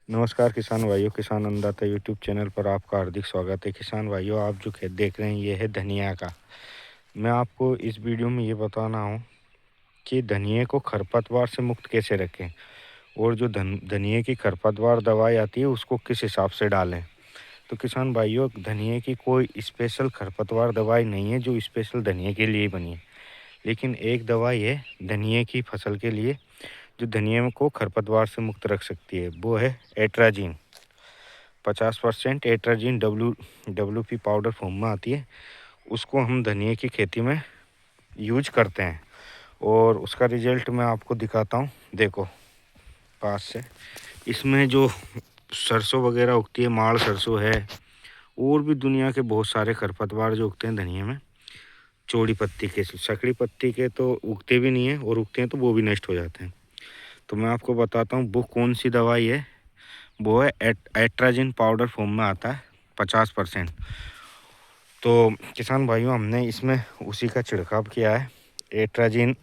नमस्कार किसान भाइयों, किसान अन्नदाता यूट्यूब चैनल पर आपका हार्दिक स्वागत है। किसान भाइयों, आप जो खेत देख रहे हैं ये है धनिया का। मैं आपको इस वीडियो में ये बताना हूँ कि धनिए को खरपतवार से मुक्त कैसे रखें और जो धनिए की खरपतवार दवाई आती है उसको किस हिसाब से डालें। तो किसान भाइयों, धनिए की कोई स्पेशल खरपतवार दवाई नहीं है जो स्पेशल धनिए के लिए बनी है, लेकिन एक दवाई है धनिए की फसल के लिए जो धनिए को खरपतवार से मुक्त रख सकती है। वो है atrazine. 50% atrazine WP powder form में आती है। उसको हम धनिए की खेती में यूज करते हैं और उसका रिजल्ट मैं आपको दिखाता हूँ। देखो पास से, इसमें जो सरसों वगैरह उगती है, माड़ सरसों है, और भी दुनिया के बहुत सारे खरपतवार जो उगते हैं धनिए में, चौड़ी पत्ती के, सकड़ी पत्ती के तो उगते भी नहीं है, और उगते हैं तो वो भी नष्ट हो जाते हैं। तो मैं आपको बताता हूँ वो कौन सी दवाई है। वो है एट्राजिन पाउडर फॉर्म में आता है 50%। तो किसान भाइयों, हमने इसमें उसी का छिड़काव किया है, एट्राजिन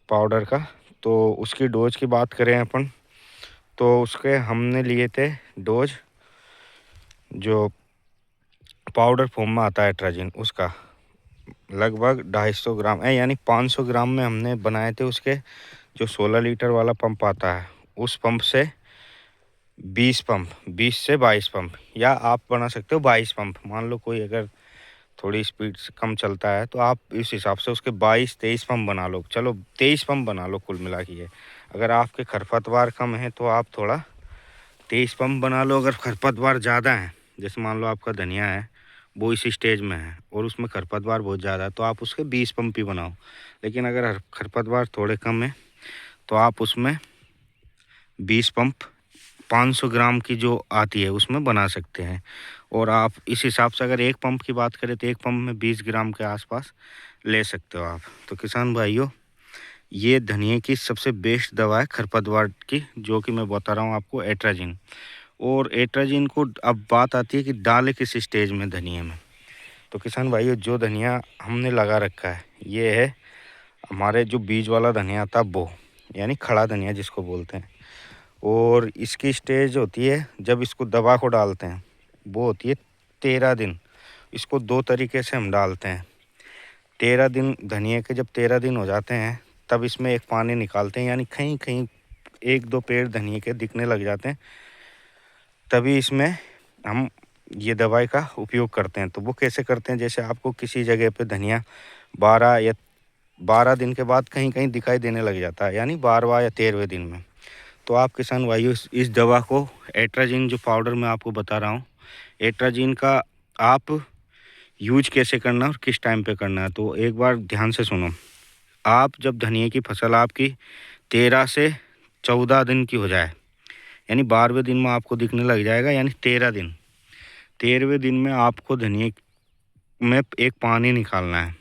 पाउडर का। तो उसकी डोज की बात करें अपन, तो उसके हमने लिए थे डोज जो पाउडर फॉर्म में आता है एट्राजिन, उसका लगभग 250 ग्राम है, यानी 500 ग्राम में हमने बनाए थे। उसके जो 16 लीटर वाला पंप आता है, उस पंप से 20 से 22 पंप, या आप बना सकते हो 22 पंप। मान लो कोई अगर थोड़ी स्पीड से कम चलता है तो आप इस हिसाब से उसके 22-23 पंप बना लो। चलो 23 पंप बना लो कुल मिला के। अगर आपके खरपतवार कम है तो आप थोड़ा 23 पंप बना लो। अगर खरपतवार ज़्यादा है, जैसे मान लो आपका धनिया है वो इस स्टेज में है और उसमें खरपतवार बहुत ज़्यादा है, तो आप उसके 20 पंप ही बनाओ। लेकिन अगर खरपतवार थोड़े कम है तो आप उसमें 20 पंप 500 ग्राम की जो आती है उसमें बना सकते हैं। और आप इस हिसाब से अगर एक पंप की बात करें तो एक पंप में 20 ग्राम के आसपास ले सकते हो आप। तो किसान भाइयों, ये धनिए की सबसे बेस्ट दवा है खरपतवार की, जो कि मैं बता रहा हूँ आपको, एट्राजिन। और एट्राजिन को अब बात आती है कि डाले किस स्टेज में धनिए में। तो किसान भाइयों, जो धनिया हमने लगा रखा है ये है हमारे जो बीज वाला धनिया था वो, यानी खड़ा धनिया जिसको बोलते हैं। और इसकी स्टेज होती है जब इसको दवा को डालते हैं, वो होती है 13 दिन। इसको 2 तरीके से हम डालते हैं। 13 दिन धनिया के जब 13 दिन हो जाते हैं तब इसमें एक पानी निकालते हैं, यानी कहीं कहीं 1-2 पेड़ धनिया के दिखने लग जाते हैं, तभी इसमें हम ये दवाई का उपयोग करते हैं। तो वो कैसे करते हैं, जैसे आपको किसी जगह पे धनिया 12 दिन के बाद कहीं कहीं दिखाई देने लग जाता है, यानी 12वां या 13वें दिन में, तो आप किसान भाइयों इस दवा को, एट्राजिन जो पाउडर मैं आपको बता रहा हूँ, एट्राजिन का आप यूज कैसे करना है और किस टाइम पे करना है, तो एक बार ध्यान से सुनो। आप जब धनिया की फसल आपकी 13 से 14 दिन की हो जाए, यानी 12वें दिन में आपको दिखने लग जाएगा, यानी 13 दिन, 13वें दिन में आपको धनिया में एक पानी निकालना है।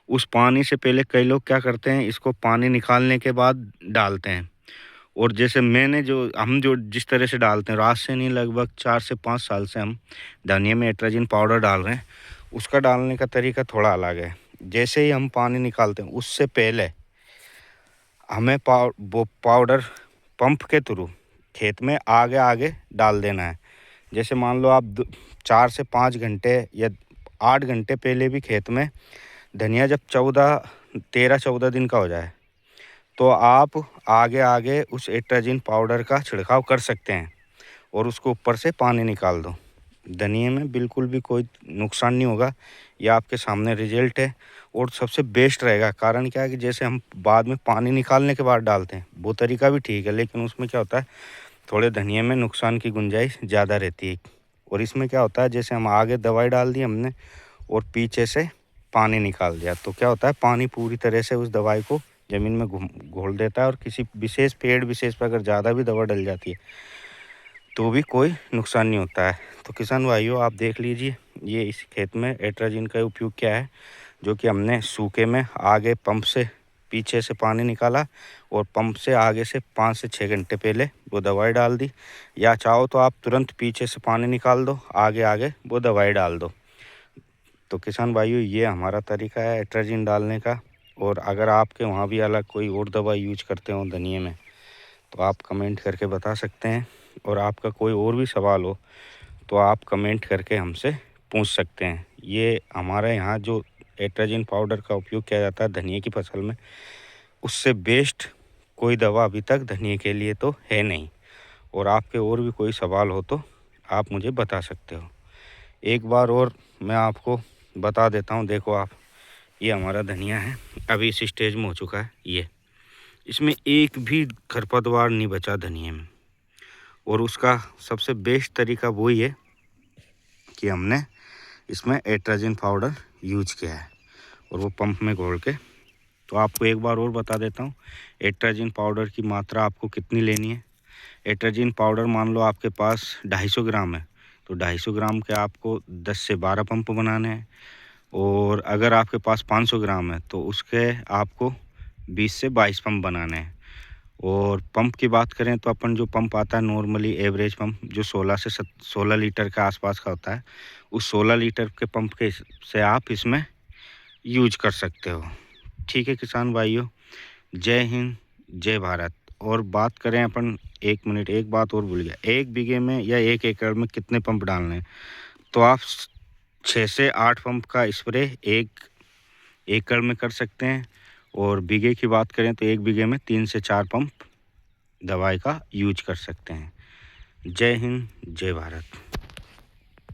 उस पानी से पहले कई लोग क्या करते हैं, इसको पानी निकालने के बाद डालते हैं। और जैसे हम जो जिस तरह से डालते हैं, रात से नहीं, लगभग 4 से 5 साल से हम धनिया में एट्राजिन पाउडर डाल रहे हैं, उसका डालने का तरीका थोड़ा अलग है। जैसे ही हम पानी निकालते हैं उससे पहले हमें वो पाउडर पंप के थ्रू खेत में आगे आगे डाल देना है। जैसे मान लो आप 4 से 5 घंटे या 8 घंटे पहले भी खेत में धनिया जब 13-14 दिन का हो जाए तो आप आगे आगे उस एट्राजिन पाउडर का छिड़काव कर सकते हैं और उसको ऊपर से पानी निकाल दो। धनिये में बिल्कुल भी कोई नुकसान नहीं होगा। ये आपके सामने रिजल्ट है और सबसे बेस्ट रहेगा। कारण क्या है कि जैसे हम बाद में पानी निकालने के बाद डालते हैं, वो तरीका भी ठीक है, लेकिन उसमें क्या होता है, थोड़े धनिये में नुकसान की गुंजाइश ज़्यादा रहती है। और इसमें क्या होता है, जैसे हम आगे दवाई डाल दी हमने और पीछे से पानी निकाल दिया, तो क्या होता है, पानी पूरी तरह से उस दवाई को ज़मीन में घोल देता है। और किसी विशेष पेड़ विशेष पर अगर ज़्यादा भी दवा डल जाती है तो भी कोई नुकसान नहीं होता है। तो किसान भाइयों, आप देख लीजिए ये इस खेत में एट्राजिन का उपयोग क्या है, जो कि हमने सूखे में आगे पंप से पीछे से पानी निकाला और पंप से आगे से 5 से 6 घंटे पहले वो दवाई डाल दी, या चाहो तो आप तुरंत पीछे से पानी निकाल दो, आगे आगे वो दवाई डाल दो। तो किसान भाइयों, ये हमारा तरीका है एट्राजिन डालने का। और अगर आपके वहाँ भी अलग कोई और दवा यूज करते हो धनिये में तो आप कमेंट करके बता सकते हैं। और आपका कोई और भी सवाल हो तो आप कमेंट करके हमसे पूछ सकते हैं। ये हमारे यहाँ जो एट्राजिन पाउडर का उपयोग किया जाता है धनिया की फसल में, उससे बेस्ट कोई दवा अभी तक धनिया के लिए तो है नहीं। और आपके और भी कोई सवाल हो तो आप मुझे बता सकते हो। एक बार और मैं आपको बता देता हूँ, देखो आप, ये हमारा धनिया है, अभी इस स्टेज में हो चुका है। ये इसमें एक भी खरपतवार नहीं बचा धनिया में। और उसका सबसे बेस्ट तरीका वही है कि हमने इसमें एट्राजिन पाउडर यूज किया है और वो पंप में घोल के। तो आपको एक बार और बता देता हूँ एट्राजिन पाउडर की मात्रा आपको कितनी लेनी है। एट्राजिन पाउडर मान लो आपके पास 250 ग्राम है, तो 250 ग्राम के आपको 10 से 12 पंप बनाने हैं। और अगर आपके पास 500 ग्राम है तो उसके आपको 20 से 22 पंप बनाने हैं। और पंप की बात करें तो अपन जो पंप आता है नॉर्मली एवरेज पंप जो 16 लीटर के आसपास का होता है, उस 16 लीटर के पंप के से आप इसमें यूज कर सकते हो। ठीक है किसान भाइयों, जय हिंद जय भारत। और बात करें अपन, एक मिनट एक बात और भूल गया, 1 बीघे में या 1 एकड़ में कितने पंप डालने हैं, तो आप 6 से 8 पंप का स्प्रे 1 एकड़ में कर सकते हैं। और बीघे की बात करें तो 1 बीघे में 3 से 4 पंप दवाई का यूज कर सकते हैं। जय हिंद जय भारत।